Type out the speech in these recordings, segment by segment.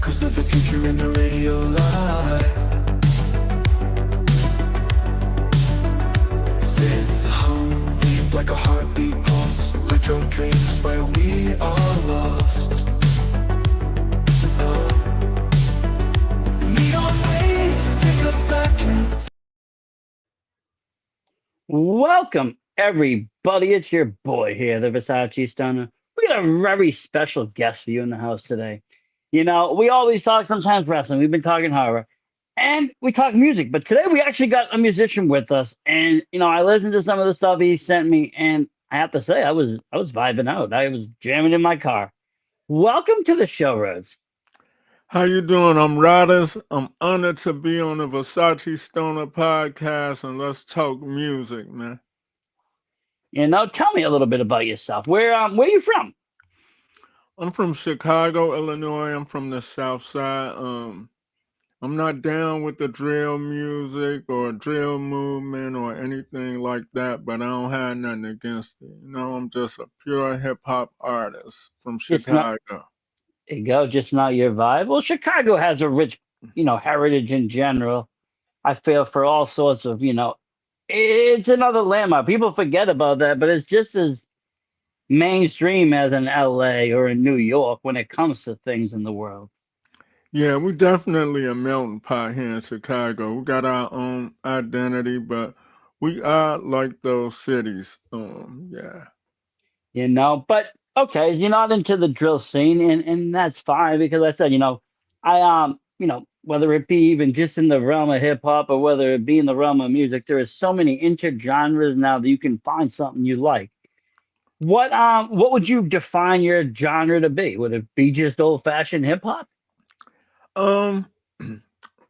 'cause of the future in the radio light. Sits hum deep like a heartbeat pulse. Electro dreams where we are lost. Neon waves take us back in. Welcome, everybody. It's your boy here, the Versace Stunner. We got a very special guest for you in the house today. You know, we always talk sometimes wrestling. We've been talking horror, and we talk music. But today we actually got a musician with us, and I listened to some of the stuff he sent me, and I have to say, I was vibing out. I was jamming in my car. Welcome to the show, Rose. How you doing? I'm Rodis. I'm honored to be on the Versace Stoner podcast, and let's talk music, man. Tell me a little bit about yourself. Where you from? I'm from Chicago, Illinois. I'm from the South Side. I'm not down with the drill music or drill movement or anything like that, but I don't have nothing against it. I'm just a pure hip hop artist from Just not. Chicago. There you go, just not your vibe. Well, Chicago has a rich, heritage in general. I feel for all sorts of, it's another landmark. People forget about that, but it's just as mainstream as in LA or in New York when it comes to things in the world. Yeah, we definitely a melting pot here in Chicago. We got our own identity, but we are like those cities. Yeah. But okay, you're not into the drill scene, and that's fine because I said, whether it be even just in the realm of hip hop or whether it be in the realm of music, there is so many intergenres now that you can find something you like. What would you define your genre to be? Would it be just old fashioned hip hop? Um,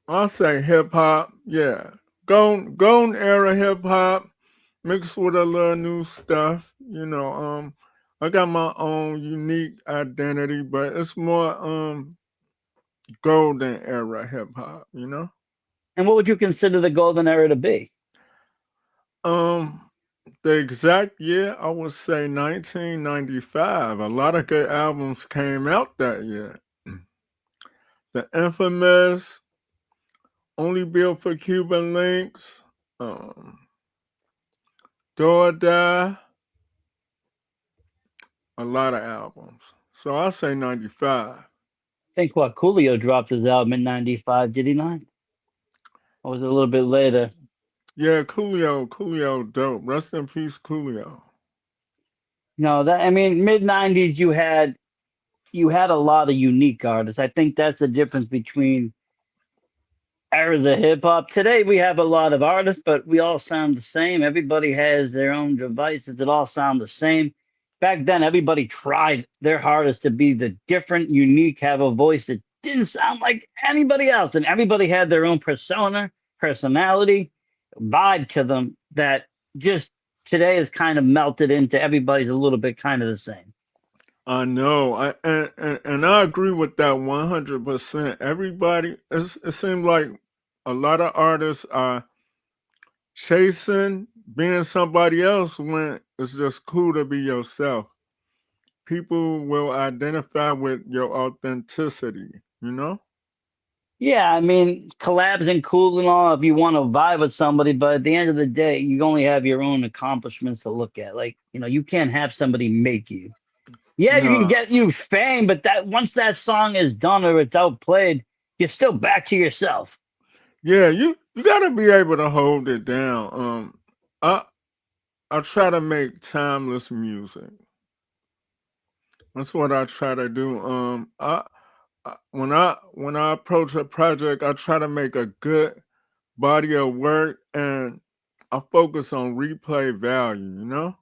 I'll say hip hop. Yeah, golden era hip hop mixed with a little new stuff. I got my own unique identity, but it's more golden era hip hop. And what would you consider the golden era to be? Um, the exact year I would say 1995. A lot of good albums came out that year. The infamous Only Built for Cuban Links, Do or Die, a lot of albums. So I'll say 95. Think what Coolio dropped his album in '95, did he not? Or was it a little bit later? Yeah, Coolio dope. Rest in peace, Coolio. No, that I mean mid '90s you had a lot of unique artists. I think that's the difference between eras of hip hop. Today we have a lot of artists, but we all sound the same. Everybody has their own devices. It all sound the same. Back then, everybody tried their hardest to be the different, unique, have a voice that didn't sound like anybody else, and everybody had their own persona, personality, vibe to them that just today is kind of melted into everybody's a little bit kind of the same. I know. And I agree with that 100%. Everybody, it seems like a lot of artists are chasing being somebody else when it's just cool to be yourself. People will identify with your authenticity. Yeah, I mean, collabs and cool and all if you want to vibe with somebody, but at the end of the day, you only have your own accomplishments to look at. Like, you can't have somebody make you. Yeah, you can No, get you fame, but that once that song is done or it's outplayed, you're still back to yourself. yeah, you gotta be able to hold it down. I I try to make timeless music. That's what I try to do. When I approach a project, I try to make a good body of work, and I focus on replay value.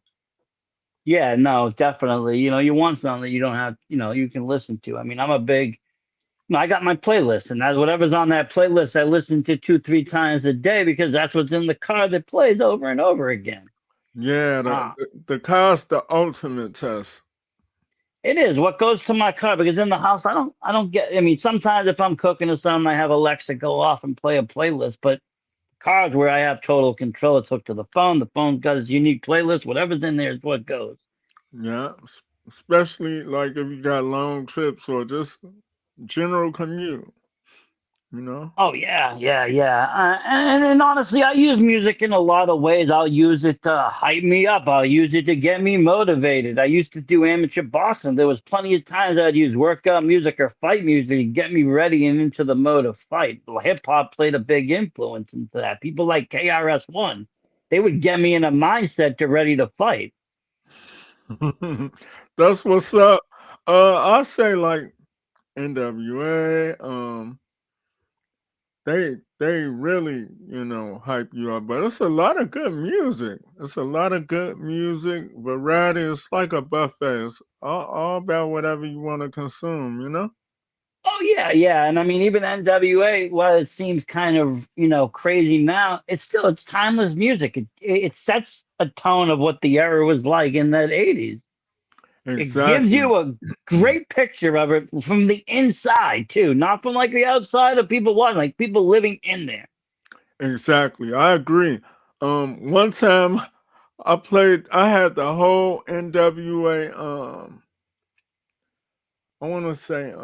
Yeah, no, definitely. You want something that you don't have, you can listen to. I mean, I'm a big, I got my playlist, and that's whatever's on that playlist, I listen to 2, 3 times a day because that's what's in the car that plays over and over again. Yeah, Uh, the car's the ultimate test. it is what goes to my car because in the house, I don't get, I mean, sometimes if I'm cooking or something, I have Alexa go off and play a playlist, but cars where I have total control, it's hooked to the phone. The phone's got its unique playlist. Whatever's in there is what goes. Yeah, especially like if you got long trips or just general commute, you know? Oh yeah, yeah, yeah. And honestly, I use music in a lot of ways. I'll use it to hype me up. I'll use it to get me motivated. I used to do amateur boxing. There was plenty of times I'd use workout music or fight music to get me ready and into the mode of fight. Hip hop played a big influence into that. People like KRS-One, they would get me in a mindset to ready to fight. That's what's up. I say like NWA, they really, hype you up. But it's a lot of good music. It's a lot of good music. Variety. It's like a buffet. It's all about whatever you want to consume, you know? Oh yeah, yeah, and I mean even NWA, while it seems kind of crazy now, it's timeless music. It sets a tone of what the era was like in that '80s. It gives Exactly. you a great picture of it from the inside too, not from like the outside of people watching, like people living in there. Exactly. I agree. One time I had the whole NWA, I want to say,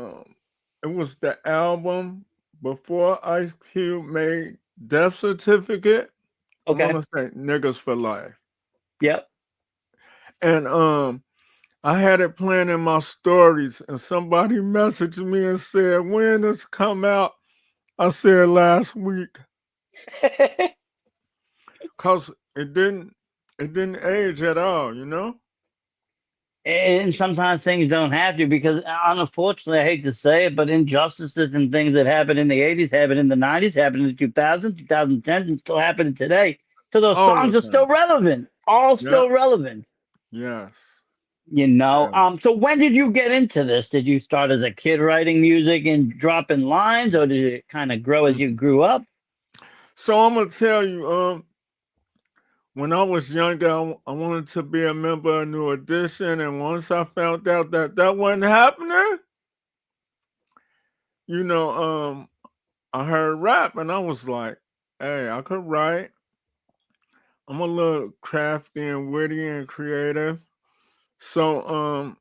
it was the album before Ice Cube made Death Certificate. I want Okay. to say Niggas for Life. Yep. And I had it playing in my stories, and somebody messaged me and said, "When this come out?" I said last week, cause it didn't age at all, you know. And sometimes things don't have to because, unfortunately, I hate to say it, but injustices and things that happened in the '80s, happened in the '90s, happened in the 2000s, 2010s, and still happening today. So those All songs the are still time. relevant, all Yep. still relevant. Yes. You know, Yes. so when did you get into this? Did you start as a kid writing music and dropping lines, or did it kind of grow as you grew up? So I'm gonna tell you, when I was younger, I wanted to be a member of New Edition, and once I found out that that wasn't happening, you know, I heard rap, and I was like, "Hey, I could write. I'm a little crafty and witty and creative." So,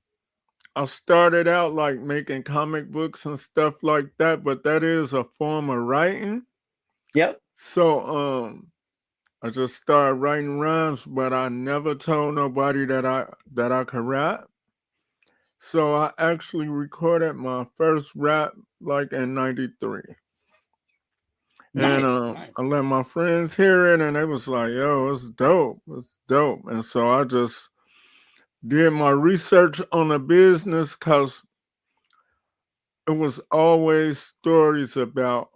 I started out like making comic books and stuff like that, but that is a form of writing. Yep. So, I just started writing rhymes, but I never told nobody that I could rap. So I actually recorded my first rap like in '93. And Nice, nice. I let my friends hear it and they was like, yo, it's dope. It's dope. And so I just did my research on the business because it was always stories about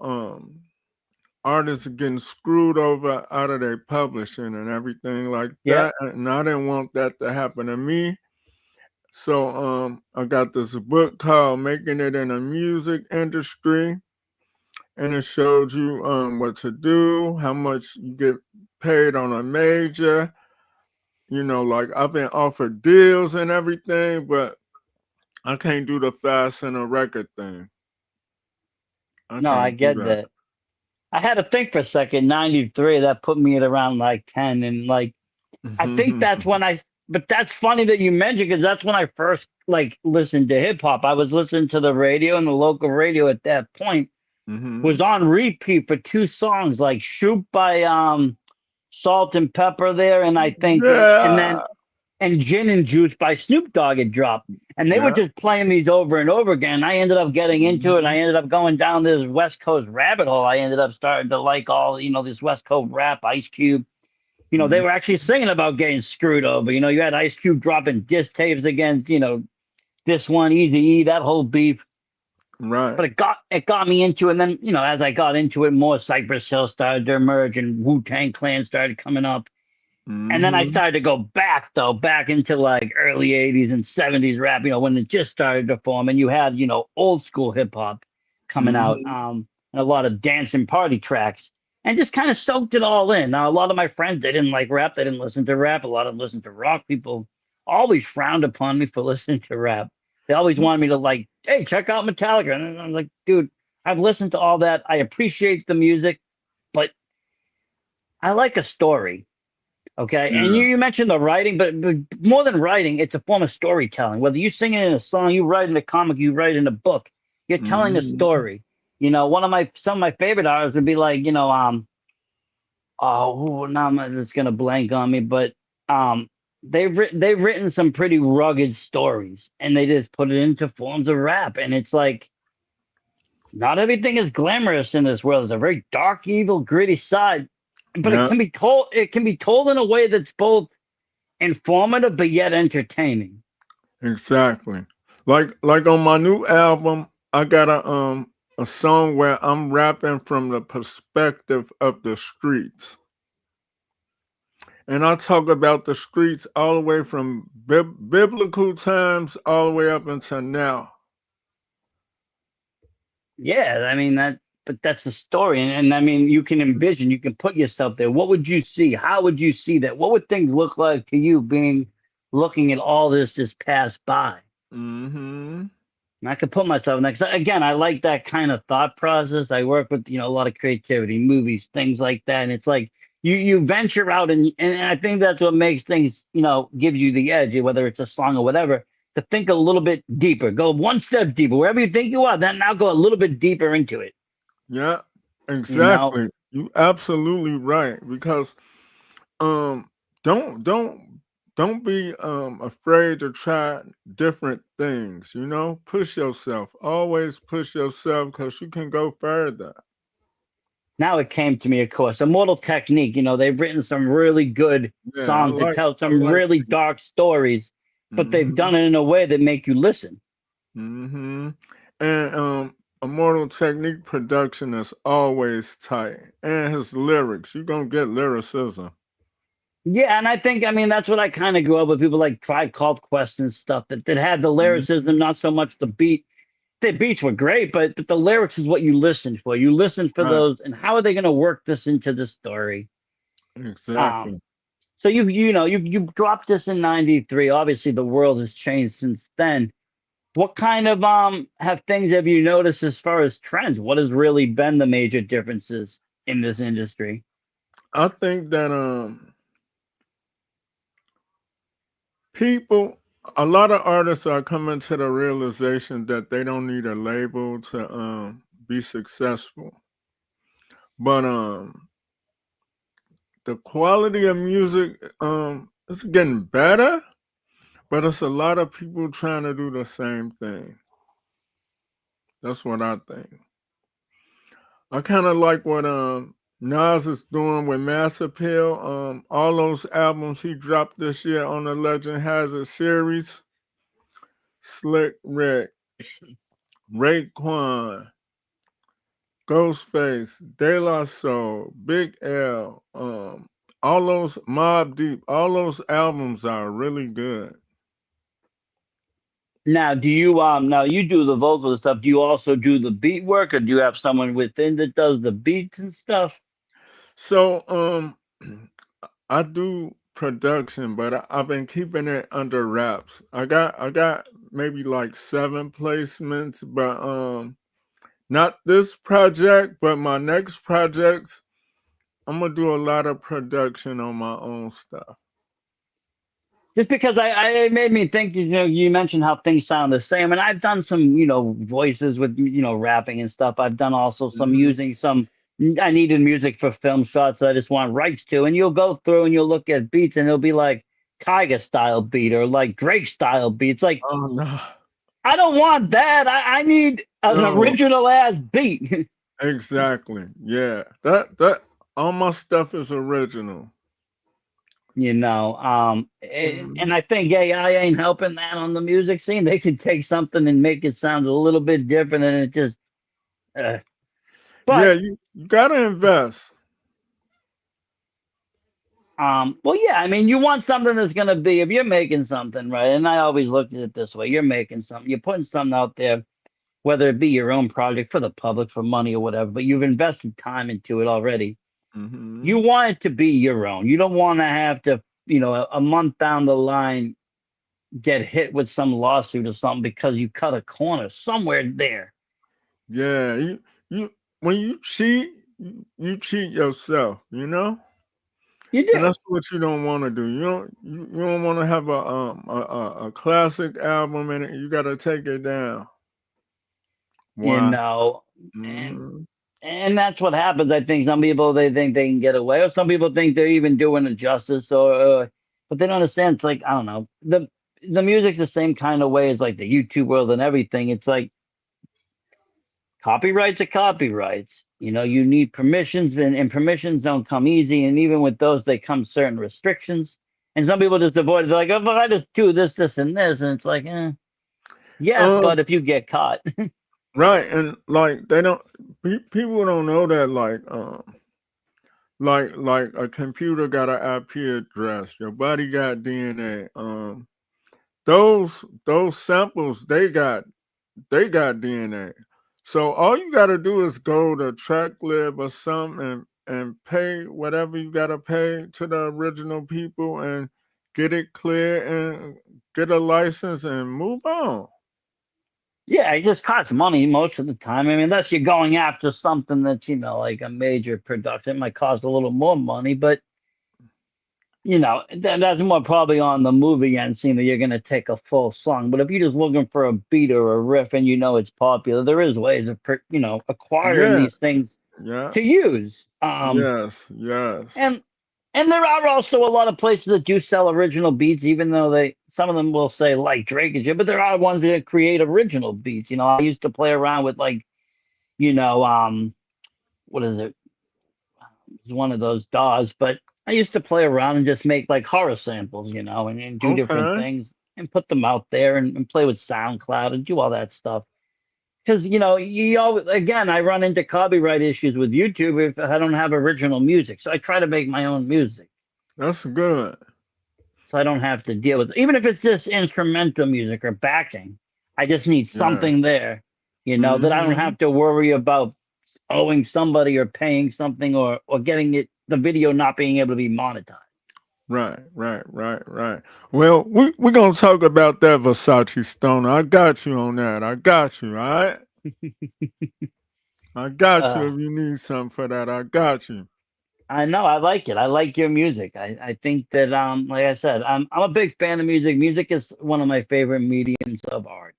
artists getting screwed over out of their publishing and everything like that. Yep. And I didn't want that to happen to me. So I got this book called Making It in the Music Industry, and it showed you what to do, how much you get paid on a major. Like I've been offered deals and everything, but I can't do the fast and a record thing. I No, I can't do get that. I had to think for a second. '93, that put me at around like 10, and like I think that. that's when I. But that's funny that you mentioned because that's when I first like listened to hip hop. I was listening to the radio, and the local radio at that point was hmm on repeat for two songs, like "Shoot" by Salt and Pepper there, and I think and then Yeah. and Gin and Juice by Snoop Dogg had dropped. And they were Yeah. just playing these over and over again. I ended up getting into it. hmm I ended up going down this West Coast rabbit hole. I ended up starting to like all, this West Coast rap, Ice Cube. They were actually singing about getting screwed over. You had Ice Cube dropping diss tapes against, this one, Easy E, that whole beef. But Right. it got me into it. And then, as I got into it more, Cypress Hill started to emerge and Wu-Tang Clan started coming up. And then I hmm started to go back though, back into like early '80s and '70s rap, when it just started to form, and you had old school hip hop coming out, hmm and a lot of dance and party tracks, and just kind of soaked it all in. Now a lot of my friends, they didn't like rap, they didn't listen to rap. A lot of them listened to rock. People always frowned upon me for listening to rap. They always wanted me to like, hey, check out Metallica, and I'm like, dude, I've listened to all that. I appreciate the music, but I like a story. Okay. And Yeah. you mentioned the writing, but more than writing, it's a form of storytelling. Whether you sing it in a song, you write in a comic, you write in a book, You're telling a Mhm. story. You know, one of my some of my favorite artists would be like, oh, now I'm just gonna blank on me, but um, they've written some pretty rugged stories, and they just put it into forms of rap, and it's like not everything is glamorous in this world. There's a very dark, evil, gritty side, but it Yeah, can be told. It can be told in a way that's both informative but yet entertaining. exactly. Like on my new album, I got a song where I'm rapping from the perspective of the streets. And I talk about the streets all the way from biblical times all the way up until now. Yeah, I mean that, but that's the story, and I mean you can envision, you can put yourself there. What would you see? How would you see that? What would things look like to you being looking at all this just pass by? Hmm. And I could put myself next. Again, I like that kind of thought process. I work with a lot of creativity, movies, things like that, and it's like you venture out, and I think that's what makes things gives you the edge, whether it's a song or whatever. To think a little bit deeper, go one step deeper, wherever you think you are. Then now go a little bit deeper into it. Yeah, You know, exactly. You absolutely right because um don't don't don't be afraid to try different things, you know? Push yourself. Always push yourself cuz you can go further. now it came to me, of course, Immortal Technique. They've written some really good Yeah, songs that tell I some like really dark stories, but they've mhm. done it in a way that make you listen. Mhm. And Immortal Technique production is always tight. And his lyrics, you're going to get lyricism. Yeah, and I mean that's what I kind of grew up with. People like Tribe Called Quest and stuff that had the lyricism, Mhm. not so much the beat. The beats were great, but the lyrics is what you listen for. You listen for Right. those, and how are they going to work this into the story? Um, Exactly. so you dropped this in '93. Obviously, the world has changed since then. What kind of have things have you noticed as far as trends? What has really been the major differences in this industry? I think that people a lot of artists are coming to the realization that they don't need a label to be successful. But the quality of music is getting better, but it's a lot of people trying to do the same thing. That's what I think. I kind of like what Nas is doing with Mass Appeal. All those albums he dropped this year on the Legend Hazard series. Slick Rick, Raekwon, Ghostface, De La Soul, Big L, all those Mob Deep, all those albums are really good. Now, do you now you do the vocal stuff? Do you also do the beat work, or do you have someone within that does the beats and stuff? So I do production, but I've been keeping it under wraps. I got maybe like 7 placements, but not this project, but my next projects, I'm gonna do a lot of production on my own stuff. Just because it made me think. You mentioned how things sound the same, and I've done some voices with rapping and stuff. I've done also some Mhm. using some. I needed music for film shots that I just want rights to, and you'll go through and you'll look at beats, and it'll be like Tiger style beat or like Drake style beats. Like Oh no, I don't want that. I need an no, original ass beat. exactly. Yeah, that all my stuff is original. And Mhm. I think AI ain't helping that on the music scene. They could take something and make it sound a little bit different, and it just. Uh, Yeah, but you gotta invest. well, yeah. I mean, you want something that's gonna be if you're making something right. And I always looked at it this way: you're making something, you're putting something out there, whether it be your own project for the public, for money or whatever. But you've invested time into it already. You Mhm. want it to be your own. You don't want to have to, a month down the line get hit with some lawsuit or something because you cut a corner somewhere there. Yeah, you when you cheat, you cheat yourself, you know? You And do. that's what you don't wanna do. You don't wanna have a classic album and you gotta take it down. you Wow. know, and Mm-hmm. and that's what happens. I think some people they think they can get away, or some people think they're even doing it justice, but they don't understand. It's like I don't know the music's the same kind of way as like the YouTube world and everything. It's like copyrights are copyrights. You know, you need permissions, and permissions don't come easy. And even with those, they come certain restrictions. And some people just avoid it. They're like, oh, but I just do this, this, and this. And it's like, yeah, Um, but if you get caught, right, and like they don't, people don't know that like a computer got an IP address, your body got DNA. Those samples they got DNA. So all you got to do is go to TrackLib or something and pay whatever you got to pay to the original people and get it clear and get a license and move on. yeah, it just costs money most of the time. I mean, unless you're going after something that's, like a major production, it might cost a little more money, but that's more probably on the movie end, seeing that you're going to take a full song. But if you're just looking for a beat or a riff and it's popular, there is ways of, acquiring Yeah, these things yeah, to use. yes, yes. And and there are also a lot of places that do sell original beats, even though some of them will say like Drake and shit, but there are ones that create original beats. I used to play around with like, you know, what is it? It's one of those DAWs, but I used to play around and just make like horror samples, and do different Okay, things and put them out there and play with SoundCloud and do all that stuff. Because you always, again, I run into copyright issues with YouTube if I don't have original music, so I try to make my own music that's good. so I don't have to deal with even if it's just instrumental music or backing. I just need Yeah. something there, that I don't Mm-hmm. have to worry about owing somebody or paying something or getting the video not being able to be monetized. Right, right, right, right. Well, we're gonna talk about that Versace Stoner. I got you on that. I got you, all right? I got you Uh, if you need something for that. I got you. I know I like it. I like your music. I think that like I said, I'm a big fan of music. Music is one of my favorite mediums of art.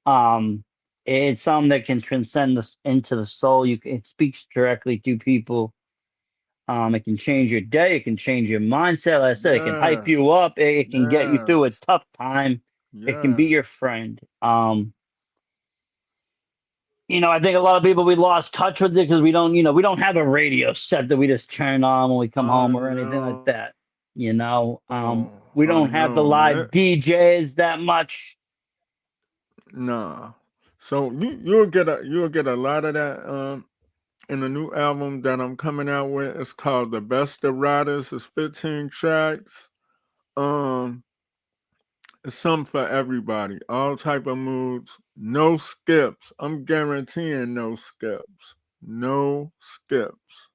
Um, it's something that can transcend this into the soul. It speaks directly to people. It can change your day. It can change your mindset. Like I said, it can hype you Yes. up. It can get you through a Yes. tough time. It can be your Yes. friend. I think a lot of people we lost touch with it because we don't have a radio set that we just turn on when we come I home or anything like know. that. We I don't have the know, live man. DJs that much. Nah. So you'll get a lot of that in the new album that I'm coming out with. It's called The Best of Riders. It's 15 tracks. Um It's something for everybody, all type of moods, no skips. I'm guaranteeing no skips. No skips.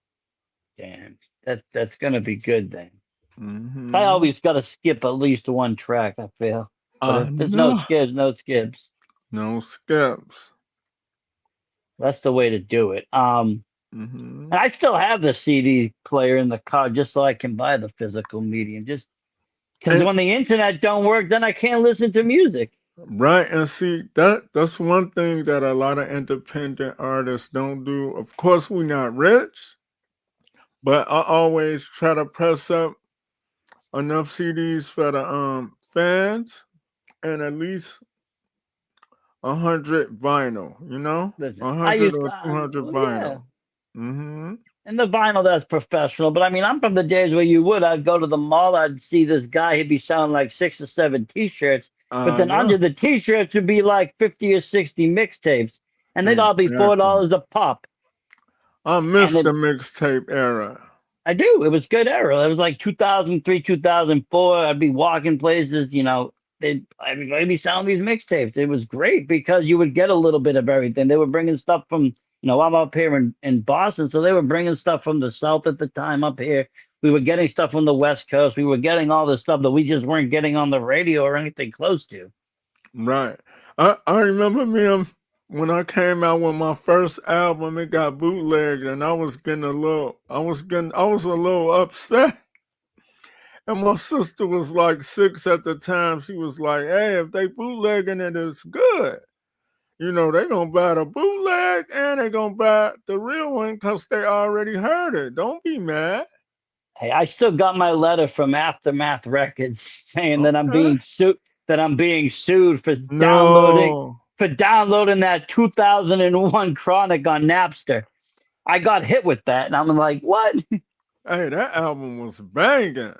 Damn, that's gonna be good then. I Mm-hmm. always got to skip at least one track. I feel, but I if there's no know. skips, no skips. No skips. That's the way to do it. Mm-hmm. And I still have the CD player in the car just so I can buy the physical medium. Just because And when the internet don't work, then I can't listen to music. right, and see that's one thing that a lot of independent artists don't do. Of course, we're not rich, but I always try to press up enough CDs for the fans and at least 100 vinyl, Listen, a I 100 used or to, 200 well, yeah, vinyl. Mm-hmm. and the vinyl that's professional. But I mean, I'm from the days where I'd go to the mall, I'd see this guy, he'd be selling like 6 or 7 T-shirts, but I then know. under the T-shirts would be like 50 or 60 mixtapes, and they'd all be four Exactly. dollars a pop. I And miss it, the mixtape era. I do. It was good era. It was like 2003, 2004. I'd be walking places, I'd be selling these mixtapes. It was great because you would get a little bit of everything. They were bringing stuff from, I'm up here in Boston, so they were bringing stuff from the South at the time up here. We were getting stuff from the West Coast. We were getting all this stuff that we just weren't getting on the radio or anything close to. Right. I remember when I came out with my first album, it got bootlegged and I was a little upset. And my sister was like 6 at the time. She was like, hey, if they bootlegging it, it's good. you know, they gonna buy the bootleg and they gonna buy the real one because they already heard it. Don't be mad. Hey, I still got my letter from Aftermath Records saying that I'm Okay. being sued. That I'm being sued No. for downloading that 2001 Chronic on Napster. I got hit with that, and I'm like, what? Hey, that album was banging.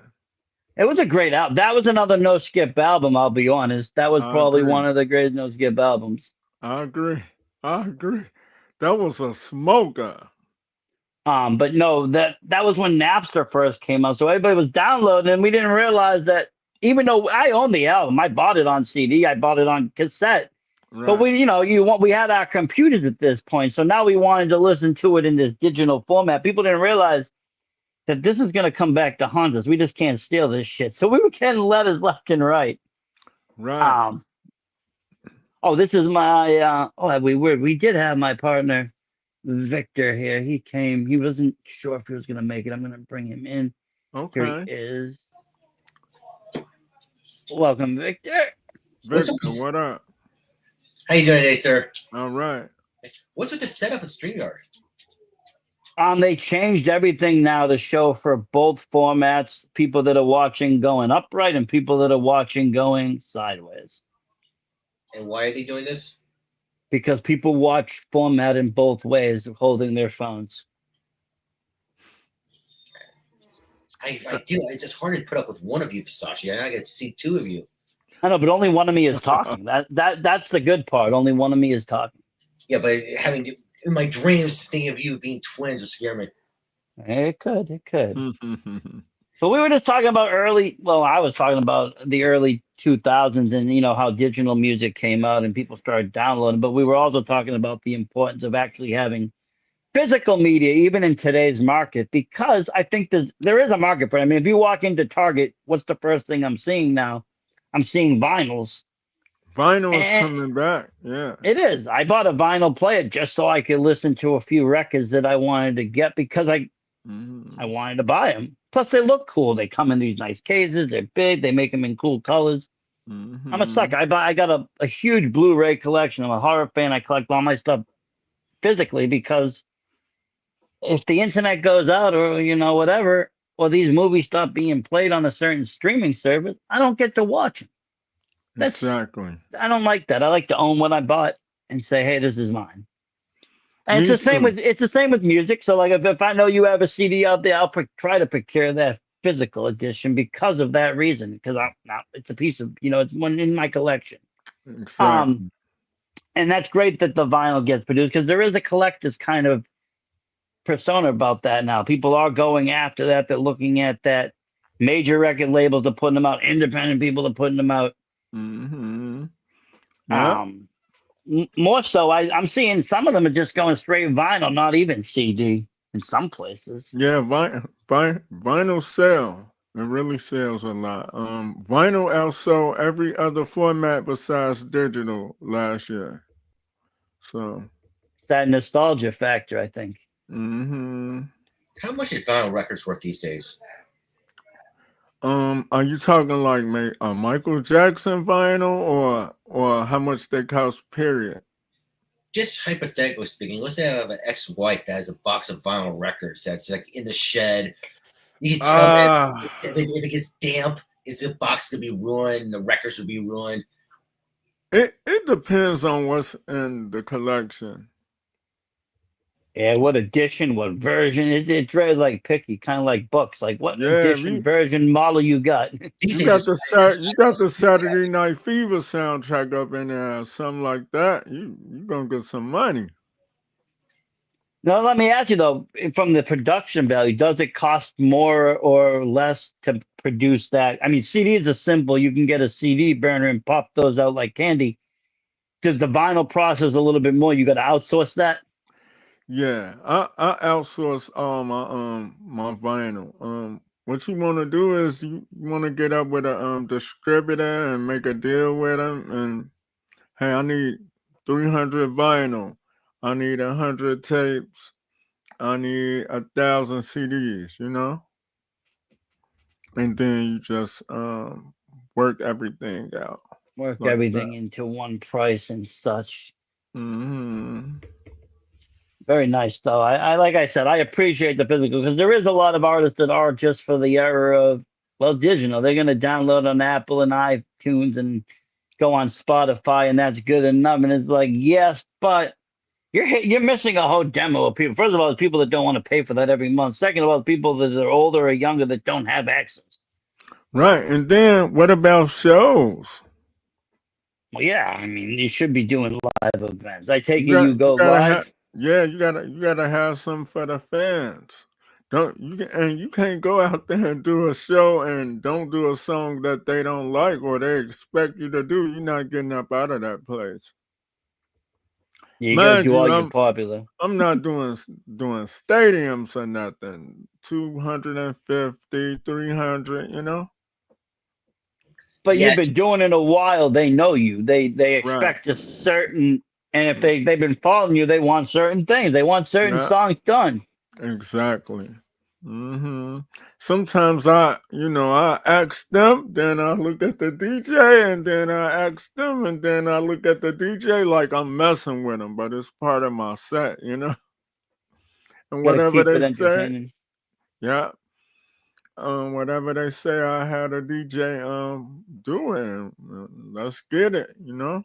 It was a great album. That was another no skip album. I'll be honest. That was I probably agree. one of the greatest no skip albums. I agree. I agree. That was a smoker. But no, that was when Napster first came out, so everybody was downloading, and we didn't realize that even though I own the album, I bought it on CD, I bought it on cassette. But Right. we had our computers at this point, so now we wanted to listen to it in this digital format. People didn't realize that this is going to come back to haunt us. We just can't steal this shit. So we were getting letters left and right. Right. Um, oh, this is my. We did have my partner Victor here. He came. He wasn't sure if he was going to make it. I'm going to bring him in. Here he Okay. is. Welcome, Victor. What's Victor, what up? How you doing today, sir? All right. What's with the setup of StreamYard? They changed everything now to show for both formats, people that are watching going upright and people that are watching going sideways. And why are they doing this? Because people watch format in both ways, holding their phones. I do. It's just hard to put up with one of you, Sashi. I get to see two of you. I know, but only one of me is talking. That's the good part. Only one of me is talking. Yeah, but having in my dreams thinking of you being twins would scare me. It could. But we were just talking about I was talking about the early 2000s and how digital music came out and people started downloading, but we were also talking about the importance of actually having physical media even in today's market, because I think there is a market for it. I mean, if you walk into Target, what's the first thing I'm seeing now? I'm seeing vinyls. Vinyl is And coming back. Yeah. it is. I bought a vinyl player just so I could listen to a few records that I wanted to get because I wanted to buy them. Plus, they look cool. They come in these nice cases. They're big. They make them in cool colors. I'm a sucker. I got a huge Blu-ray collection. I'm a horror fan. I collect all my stuff physically because if the internet goes out or whatever, or these movies stop being played on a certain streaming service, I don't get to watch them. Exactly. I don't like that. I like to own what I bought and say, hey, this is mine. And Me it's too. the same with music. So like if I know you have a CD out there, I'll try to procure that physical edition because of that reason. Because it's a piece of it's one in my collection. Exactly. And that's great that the vinyl gets produced because there is a collector's kind of persona about that now. People are going after that. They're looking at that. Major record labels are putting them out. Independent people are putting them out. Yeah. More so, I'm seeing some of them are just going straight vinyl, not even CD in some places. Yeah. Vinyl sell. It really sells a lot. Vinyl outsold every other format besides digital last year. So. It's that nostalgia factor, I think. How much is vinyl records worth these days? Are you talking like a Michael Jackson vinyl or how much they cost? Period. Just hypothetically speaking, let's say I have an ex-wife that has a box of vinyl records that's like in the shed. You can tell that if it gets damp, is the box gonna be ruined? The records will be ruined. It depends on what's in the collection. Yeah, what edition, what version? It's very like picky, kind of like books. Like what edition, version, model you got? You got the Saturday Night Fever soundtrack up in there, or something like that. You gonna get some money. Now, let me ask you though, from the production value, does it cost more or less to produce that? I mean, CDs are simple. You can get a CD burner and pop those out like candy. Does the vinyl process a little bit more? You got to outsource that? Yeah, I outsource all my vinyl. What you want to do is you want to get up with a distributor and make a deal with them. And hey, I need 300 vinyl. I need 100 tapes. I need 1,000 CDs. And then you just work everything out Work like everything that. into one price and such. Hmm. Very nice, though. I like I said, I appreciate the physical because there is a lot of artists that are just for the era of well, digital. They're gonna download on Apple and iTunes and go on Spotify, and that's good enough. And it's like, yes, but you're missing a whole demo of people. First of all, the people that don't want to pay for that every month. Second of all, the people that are older or younger that don't have access. Right. And then what about shows? Well, yeah, I mean, you should be doing live events. I take You it got you you go gotta have live. yeah, you gotta have something for the fans. Don't you can, and you can't go out there and do a show and don't do a song that they don't like or they expect you to do. You're not getting up out of that place. You got to Mind do all you, your I'm popular. I'm not doing stadiums or nothing. 250, 300, you know? But you've Yeah, been doing it a while. They know you. They Right. expect a certain, and if they've been following you, they want certain things. They want certain Yeah, songs done. exactly. Sometimes I ask them, then I look at the DJ, and then I ask them, and then I look at the DJ like I'm messing with them, but it's part of my set. And Got to whatever keep they it say, entertaining. yeah, whatever they say, I had a DJ do it. Let's get it. No,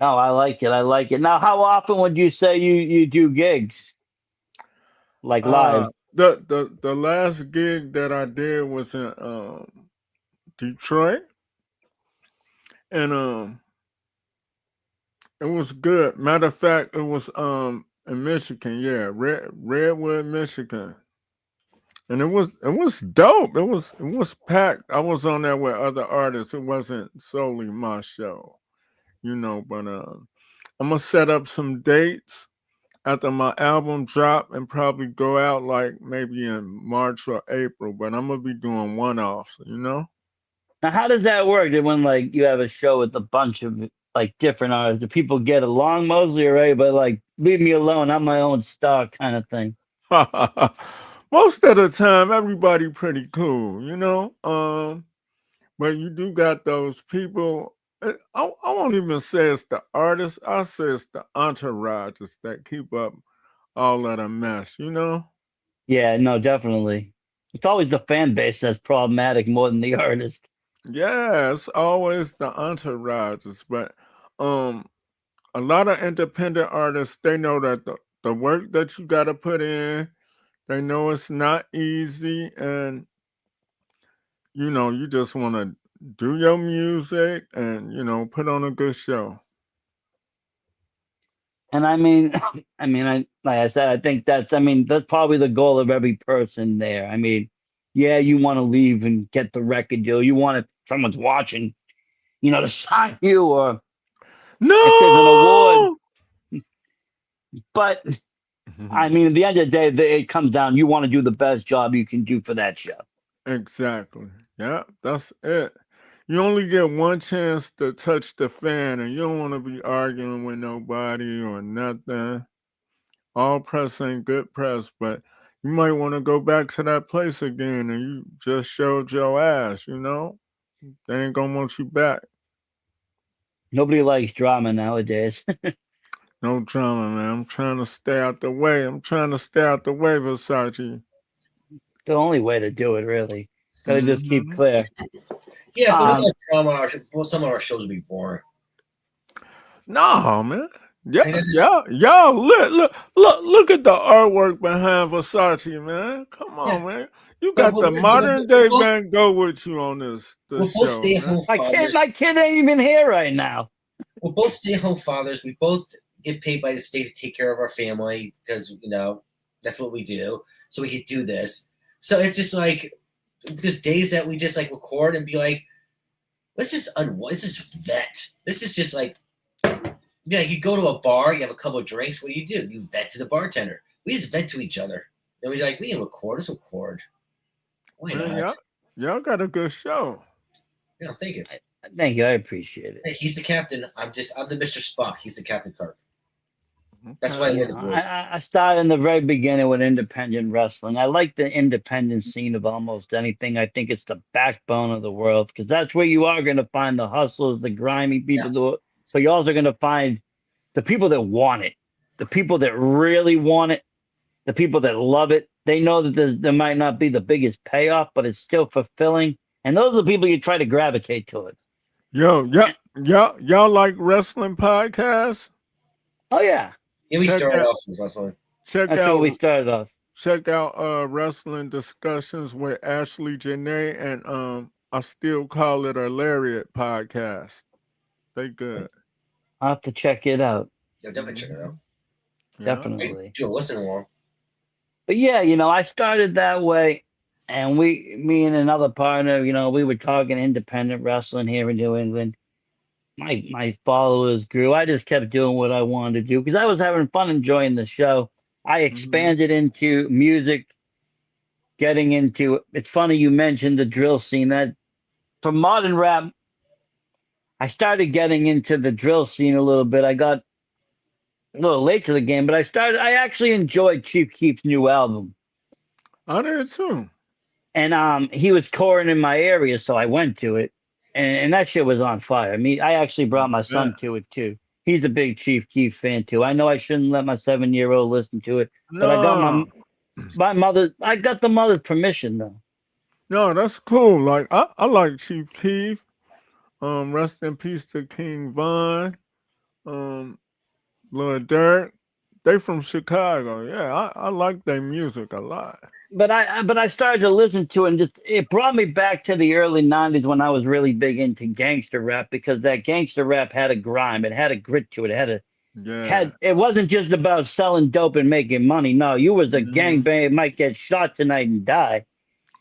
I like it. I like it. Now, how often would you say you do gigs like live? The last gig that I did was in Detroit, and it was good. Matter of fact, it was in Michigan, yeah, Redwood, Michigan. And it was dope. It was packed. I was on there with other artists. It wasn't solely my show. But I'm gonna set up some dates after my album drop and probably go out like maybe in March or April. But I'm gonna be doing one-offs. Now, how does that work? That when like you have a show with a bunch of like different artists, do people get along mostly, right? But like, leave me alone. I'm my own star, kind of thing. Most of the time, everybody pretty cool. But you do got those people. I won't even say it's the artists. I say it's the entourages that keep up all of the mess. Yeah, no, definitely. It's always the fan base that's problematic more than the artist. Yeah, it's always the entourages. But um, a lot of independent artists, they know that the work that you got to put in, they know it's not easy, and you just want to do your music and put on a good show. And I mean, I like I said, I think that's probably the goal of every person there. I mean, yeah, you want to leave and get the record deal. You want if someone's watching, to sign you, or if there's an award. No. But I mean, at the end of the day, it comes down. You want to do the best job you can do for that show. Exactly. Yeah, that's it. You only get one chance to touch the fan, and you don't want to be arguing with nobody or nothing. All press ain't good press, but you might want to go back to that place again, and you just showed your ass. They ain't gonna want you back. Nobody likes drama nowadays. No drama, man. I'm trying to stay out the way. I'm trying to stay out the way, Versace. The only way to do it, really. Gotta just keep Hmm. clear. yeah, but Um, without drama, some of our shows would be boring. No, man. Yeah, And it's, yeah, y'all look at the artwork behind Versace, man. Come yeah, on, man. You but got the modern day both, Van Gogh with you on this we're this both show, man. stay-at-home fathers. my kid ain't even here right now. We're both stay-at-home fathers. We both get paid by the state to take care of our family because that's what we do. So we could do this. So it's just like there's days that we just like record and be like, let's just vet. This is just like you go to a bar, you have a couple of drinks. What do? You vet to the bartender. We just vet to each other. And we're like, we can record. Let's record. Why Man, not? y'all got a good show. Yeah, thank you. Thank you. I appreciate it. Hey, he's the captain. I'm the Mr. Spock. He's the Captain Kirk. That's why I Okay. win the group. I started in the very beginning with independent wrestling. I like the independent scene of almost anything. I think it's the backbone of the world because that's where you are going to find the hustlers, the grimy people Yeah. who but you're also going to find the people that want it, the people that really want it, the people that love it. They know that there might not be the biggest payoff, but it's still fulfilling. And those are the people you try to gravitate towards. Yo, yeah, y'all like wrestling podcasts? Oh, yeah. Yeah, we Check started out- off with last one. Check That's out what we started off. check out wrestling discussions with Ashley Janae and I still call it a Lariat podcast. They good. I'll have to check it out. Yeah, definitely check it out. Yeah. Definitely. Do a listen along. But yeah, I started that way. And me and another partner, we were talking independent wrestling here in New England. My followers grew. I just kept doing what I wanted to do because I was having fun enjoying the show. I expanded into music, getting into. It's funny you mentioned the drill scene. That for modern rap, I started getting into the drill scene a little bit. I got a little late to the game, but I actually enjoyed Chief Keef's new album. I did too. And he was touring in my area, so I went to it, and that shit was on fire. I mean, I actually brought my son to it too. He's a big Chief Keef fan too. I know I shouldn't let my 7-year-old listen to it, but I got my mother. I got the mother's permission though. No, that's cool. Like I like Chief Keef. Rest in peace to King Von. Lil Durk. They from Chicago. Yeah, I like their music a lot. But I started to listen to it, and it brought me back to the early '90s when I was really big into gangster rap, because that gangster rap had a grime, it had a grit to it, it wasn't just about selling dope and making money. No, you was a gangbang, might get shot tonight and die.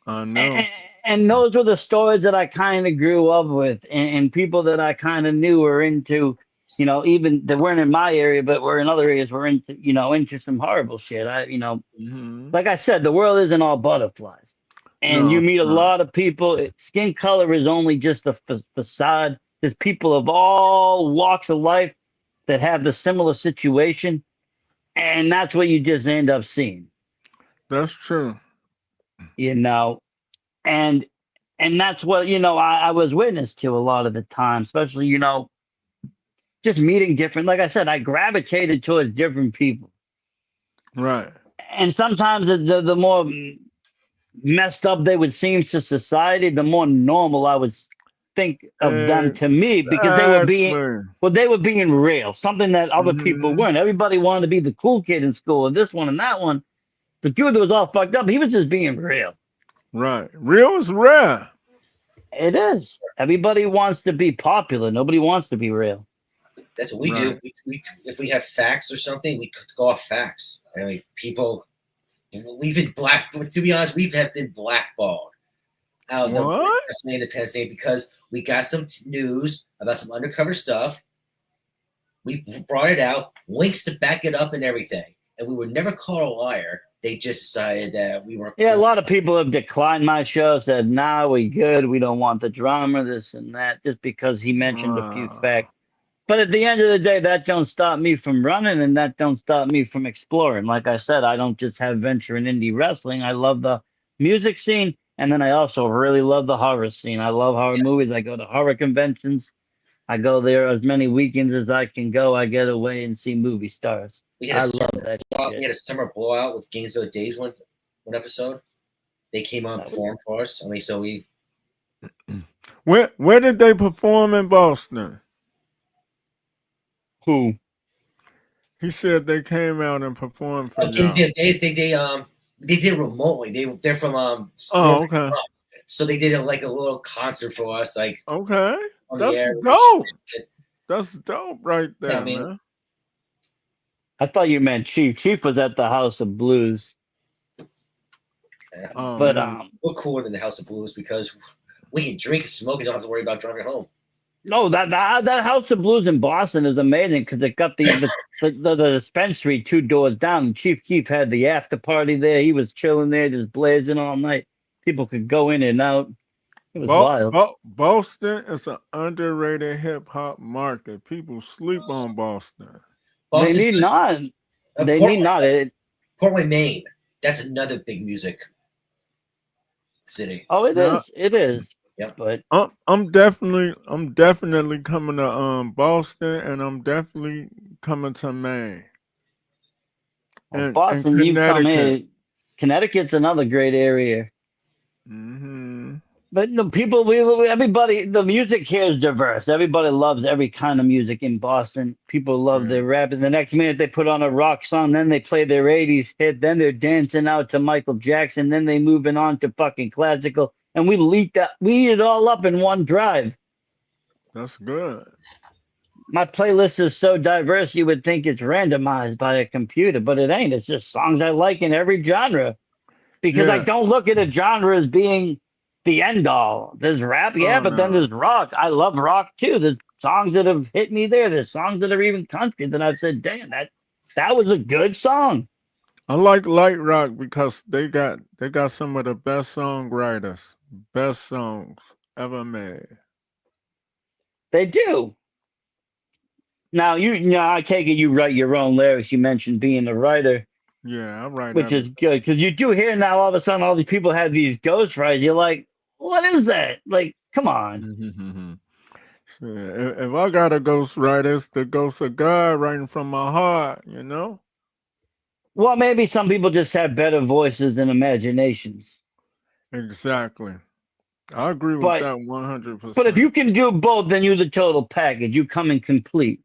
I know. And those were the stories that I kind of grew up with, and people that I kind of knew were into, even that weren't in my area, but were in other areas, were into some horrible shit. Like I said, the world isn't all butterflies, and you meet a lot of people. Skin color is only just a facade. There's people of all walks of life that have the similar situation, and that's what you just end up seeing. That's true. And that's what I was witness to a lot of the time, especially just meeting different. Like I said, I gravitated towards different people. Right. And sometimes the more messed up they would seem to society, the more normal I would think of them to me, because they were being real, something that other people weren't. Everybody wanted to be the cool kid in school, and this one and that one. The dude that was all fucked up, he was just being real. Right. Real is rare. It is. Everybody wants to be popular. Nobody wants to be real. That's what we do. We if we have facts or something, we could go off facts. I mean, people, we've been to be honest, we've been blackballed out of the independent scene because we got some news about some undercover stuff. We brought it out, links to back it up and everything, and we were never called a liar. They just decided that we weren't. Yeah, a lot of people have declined my show, said, "Nah, we good. We don't want the drama, this and that," just because he mentioned a few facts. But at the end of the day, that don't stop me from running, and that don't stop me from exploring. Like I said, I don't just have venture in indie wrestling. I love the music scene, and then I also really love the horror scene. I love horror movies. I go to horror conventions. I go there as many weekends as I can go. I get away and see movie stars. I love that shit. We had a summer blowout with Gainesville Days one episode. They came on and performed for us. I mean, so we. Where did they perform in Boston? Who? He said they came out and performed for you. They did remotely. They're from okay. So they did a little concert for us. Like, okay, that's dope. That's dope right there, man. I thought you meant Chief. Chief was at the House of Blues. But we're cooler than the House of Blues because we can drink and smoke and don't have to worry about driving home. No, that House of Blues in Boston is amazing because it got the dispensary 2 doors down. Chief Keef had the after party there. He was chilling there, just blazing all night. People could go in and out. It was wild. Boston is an underrated hip hop market. People sleep on Boston. They need not. Portland, Maine. That's another big music city. Oh, it is. It is. Yep. But I'm definitely coming to Boston, and I'm definitely coming to Maine well, and Boston, you come Connecticut. in. Connecticut's another great area. Hmm. But the people, everybody, the music here is diverse. Everybody loves every kind of music in Boston. People love Yeah, their rap, and the next minute they put on a rock song, then they play their '80s hit, then they're dancing out to Michael Jackson, then they moving on to fucking classical, and we eat it all up in one drive. that's good. My playlist is so diverse, you would think it's randomized by a computer, but it ain't. It's just songs I like in every genre because I Yeah. don't look at a genre as being the end all. There's rap, yeah, Oh but then no. there's rock. I love rock too. There's songs that have hit me there. There's songs that are even country that I've said, damn, that was a good song. I like light rock because they got some of the best songwriters, best songs ever made. They do. Now I take it you write your own lyrics. You mentioned being a writer, Yeah, I write which is everything. good because you do hear now all of a sudden all these people have these ghost writers. You're like, what is that? Like, come on. Shit, if I got a ghost writer, it's the ghost of God writing from my heart. Well, maybe some people just have better voices and imaginations. Exactly. I agree with But that but if 100%. you can do both, then you're the total package. You come in complete.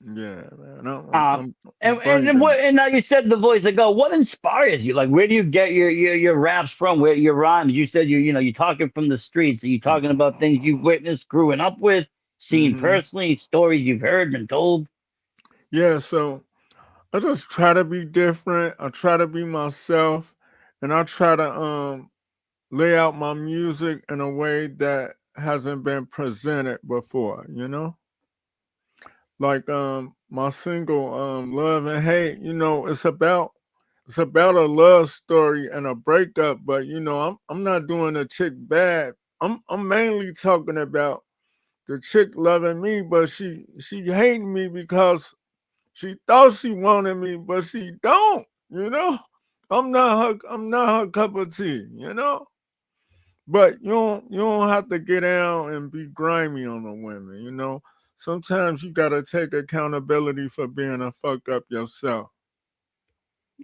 Yeah, man. I'm, I'm, Um, I'm, I'm and bringing what? it. And now you said the voice ago. What inspires you? Like, where do you get your raps from? Where your rhymes? You said you're talking from the streets. Are you talking about things you've witnessed, growing up with, seen Hmm. personally, stories you've heard and told? Yeah, so I just try to be different. I try to be myself, and I try to lay out my music in a way that hasn't been presented before. Like my single Love and Hate, it's about a love story and a breakup, but I'm not doing a chick bad. I'm mainly talking about the chick loving me, but she hating me because she thought she wanted me, but she don't, you know? I'm not her cup of tea. But you don't have to get down and be grimy on the women. Sometimes you gotta take accountability for being a fuck up yourself.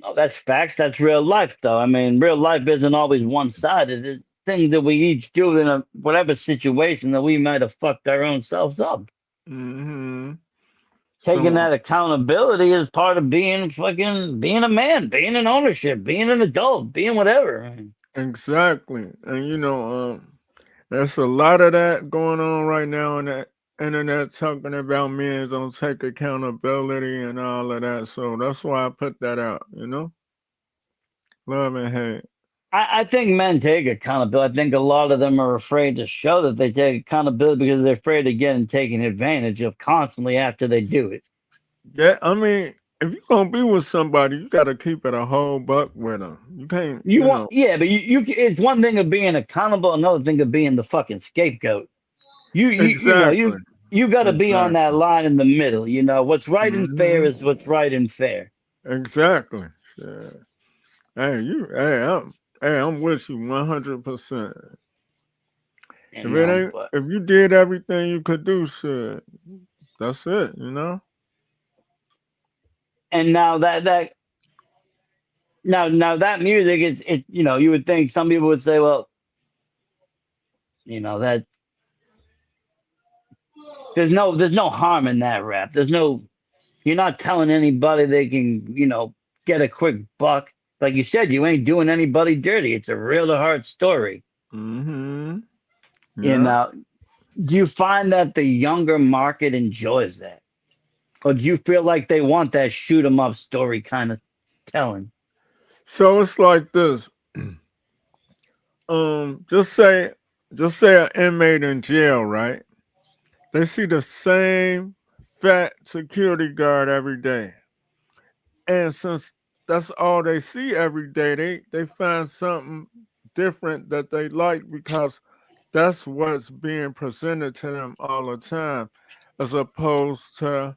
Oh, that's facts. That's real life, though. I mean, real life isn't always one sided. It's things that we each do in a whatever situation that we might have fucked our own selves up. Hmm. Taking So that accountability is part of being a man, being an ownership, being an adult, being whatever. exactly. And there's a lot of that going on right now on the internet talking about men don't take accountability and all of that. So that's why I put that out. Love and hate. I think men take accountability. I think a lot of them are afraid to show that they take accountability because they're afraid of getting taken advantage of constantly after they do it. Yeah, I mean, if you're gonna be with somebody, you gotta keep it a whole buck with them. You can't, You want, yeah, but it's one thing of being accountable, another thing of being the fucking scapegoat. You you you know exactly, you you got to be on that exactly. line in the middle. What's right and fair Hmm. is what's right and fair. Exactly. Yeah. Hey, I'm with you 100%. You If it know, ain't, but if you did everything you could do, shit, that's it. and now that music is it. You would think some people would say, well, that there's no harm in that rap. You're not telling anybody they can get a quick buck. Like you said, you ain't doing anybody dirty. It's a real to heart story. Hmm. You Yeah. know, do you find that the younger market enjoys that? Or do you feel like they want that shoot 'em up story kind of telling? So it's like this. Just say an inmate in jail, right? They see the same fat security guard every day. And since that's all they see every day, they find something different that they like because that's what's being presented to them all the time, as opposed to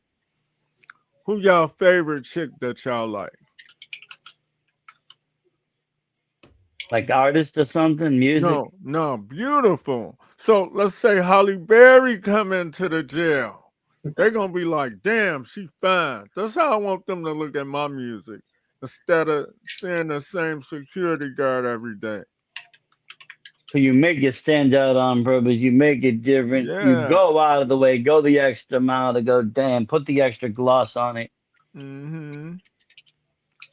who y'all favorite chick that y'all like. Like artist or something, music. No, beautiful. So let's say Holly Berry come into the jail. They're gonna be like, damn, she fine. That's how I want them to look at my music instead of seeing the same security guard every day. So you make it stand out on purpose. You make it different. You Yeah. go out of the way, go the extra mile to go, damn, put the extra gloss on it Mm-hmm. and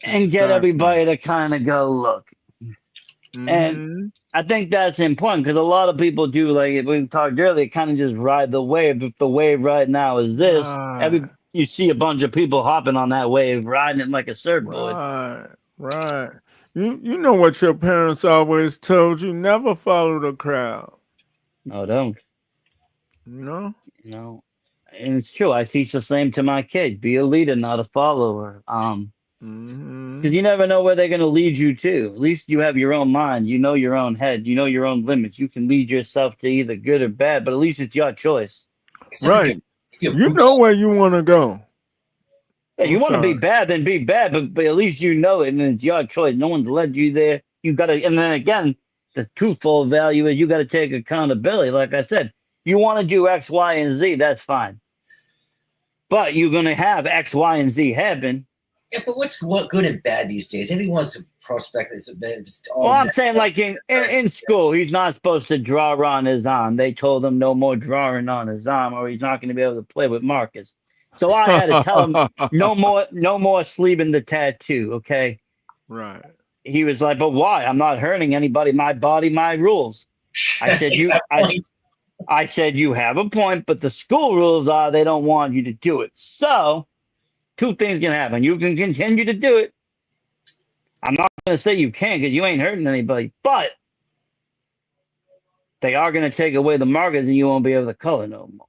get Exactly. everybody to kind of go, look. And Mm-hmm. I think that's important because a lot of people do, like we talked earlier, kind of just ride the wave. If the wave right now is this, Right. you see a bunch of people hopping on that wave, riding it like a surfboard. Right. Right. You know what your parents always told you, never follow the crowd. No, don't. You know? You know, and it's true. I teach the same to my kids. Be a leader, not a follower. Mm-hmm. Because you never know where they're going to lead you to. At least you have your own mind. You know your own head. You know your own limits. You can lead yourself to either good or bad, but at least it's your choice. Except Right. if you're You brutal. know where you want to go. Yeah, I'm you want to be sorry. bad, then be bad, but at least you know it and it's your choice. No one's led you there. You got to, and then again, the twofold value is you got to take accountability. Like I said, you want to do X, Y, and Z, that's fine. But you're going to have X, Y, and Z happen. Yeah, but what good and bad these days? Everyone's a prospect. It's Well, all I'm saying like in school, he's not supposed to draw on his arm. They told him no more drawing on his arm, or he's not going to be able to play with Marcus. So I had to tell him no more sleeving the tattoo. Okay. Right. He was like, but why? I'm not hurting anybody. My body, my rules. I said I said you have a point, but the school rules are they don't want you to do it. So two things can happen. You can continue to do it. I'm not going to say you can't because you ain't hurting anybody, but they are going to take away the markers and you won't be able to color no more.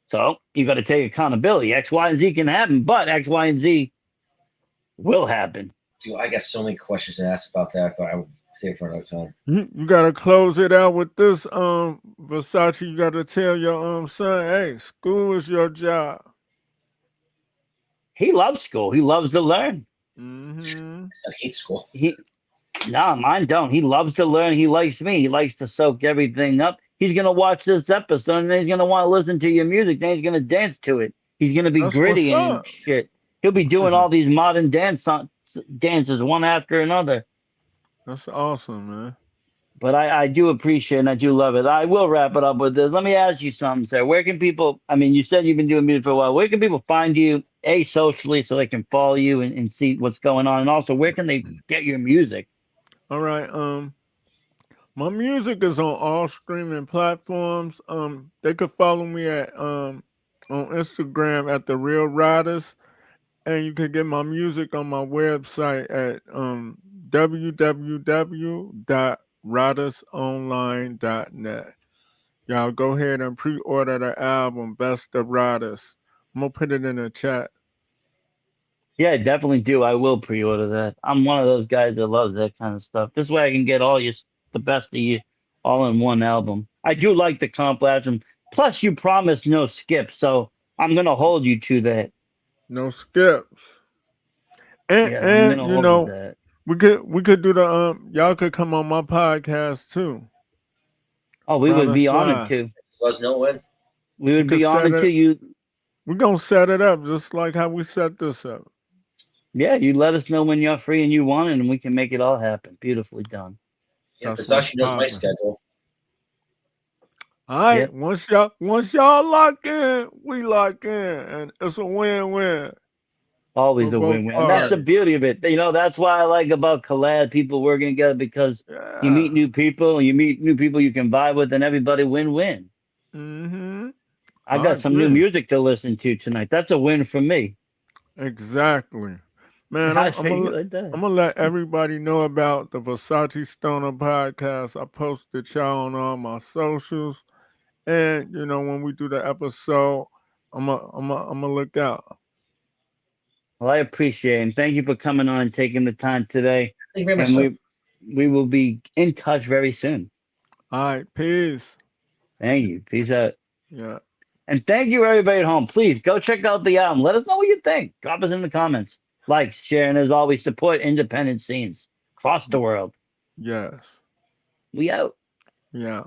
So you got to take accountability. X, Y, and Z can happen, but X, Y, and Z will happen. Dude, I got so many questions to ask about that, but I will save it for another time. You gotta close it out with this, Versace. You gotta tell your son, hey, school is your job. He loves school. He loves to learn. Mm-hmm. I hate school. No, mine don't. He loves to learn. He likes me. He likes to soak everything up. He's gonna watch this episode and then he's gonna want to listen to your music. Then he's gonna dance to it. He's gonna be That's what's gritty and up. shit. He'll be doing all these modern dances one after another. That's awesome, man. But I do appreciate and I do love it. I will wrap it up with this. Let me ask you something, sir. Where can people? I mean, you said you've been doing music for a while. Where can people find you? Socially, so they can follow you and see what's going on, and also where can they get your music? All right. My music is on all streaming platforms. They could follow me at on Instagram at The Real Riders, and you can get my music on my website at www.ridersonline.net. Y'all go ahead and pre-order the album Best of Riders. I'm gonna put it in the chat. Yeah, I definitely do. I will pre-order that. I'm one of those guys that loves that kind of stuff. This way I can get the best of you all in one album. I do like the comp album. Plus you promised no skips, so I'm gonna hold you to that. No skips. And Yeah, I'm and gonna you hold you to know, that. we could do the y'all could come on my podcast too. Oh, we would Riders be honored Live. to. Let us know when. We We would could be set honored to it. you. We're gonna set it up just like how we set this up. Yeah, you let us know when you're free and you want it, and we can make it all happen. Beautifully done. Yeah, That's what's Versace knows my popping. schedule. All right, Yep. once y'all lock in, we lock in, and it's a win-win Always for a both win-win. And that's Yeah. the parties. beauty of it. That's why I like about collab, people working together because you Yeah. meet new people, you meet new people you can vibe with, and everybody win-win. Mm-hmm. I I got some new agree. music to listen to tonight. That's a win for me. Exactly. Man, I figure like I'm that. gonna let everybody know about the Versace Stoner podcast. I posted y'all on all my socials, and when we do the episode, I'm gonna look out. Well, I appreciate it. And thank you for coming on and taking the time today. Thank you very much, And sir. we will be in touch very soon. All right, peace. Thank you. Peace out. Yeah. And thank you, everybody at home. Please go check out the album. Let us know what you think. Drop us in the comments. Like, share, and as always, support independent scenes across the world. Yes. We out. Yeah.